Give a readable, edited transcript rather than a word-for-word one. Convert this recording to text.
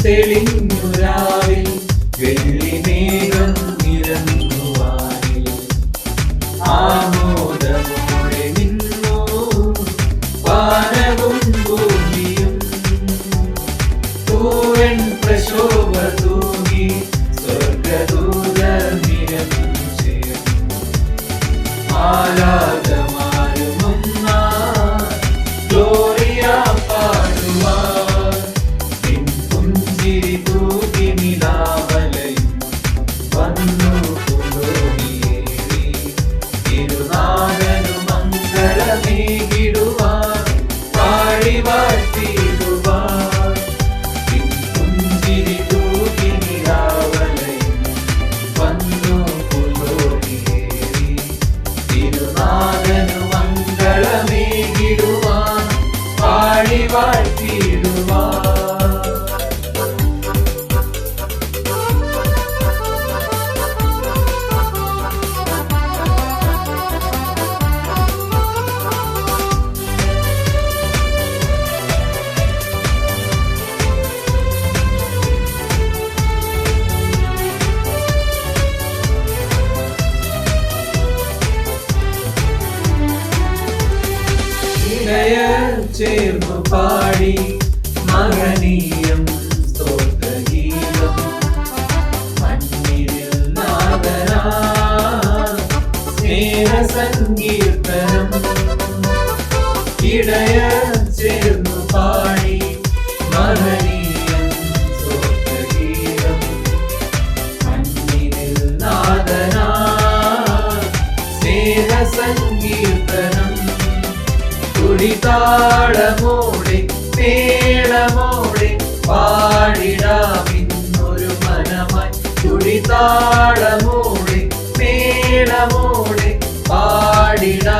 തെളിഞ്ഞുരാവിൽ വെള്ളിമേഘം നിരന്നുവാനിൽ ആമോദമോടെ നിന്നു വാനവും ഭൂമിയും തൂവൻ പ്രശോഭ തൂങ്ങി സ്വർഗദൂതർ നിരന്നു ചേർന്നു മാലാഖമാരുമൊന്നാ ഗ്ലോറിയ പാടുവാൻ നിൻ പുഞ്ചിരി തൂകി നിലാവലയും വന്നു പുലോനിയേറി തിരുനാഥനു മംഗളമേകിടുവാൻ പാടി വാഴ്ത്തിടുവാൻ നിൻ പുഞ്ചിരി തൂകി നിലാവലയും വന്നു പുലോനിയേറി തിരുനാഥനു മംഗളമേകിടുവാൻ പാടി വാഴ്ത്തിടുവാൻ. ഇടയർ ചേർന്നു പാടി മഹനീയം സ്തോത്രഗീതം മണ്ണിൽ നാദനാ സ്നേഹസങ്കീർത്തനം. ഇടയർ ചേർന്നു പാടി മഹനീയം സ്തോത്രഗീതം മണ്ണിൽ നാദനാ സ്നേഹസങ്കീർത്തനം. തുടിതാളമോടെ മേളമോടെ പാടിടാമിന്നൊരു മനമായി തുടിതാളമോടെ മേളമോടെ പാടിടാം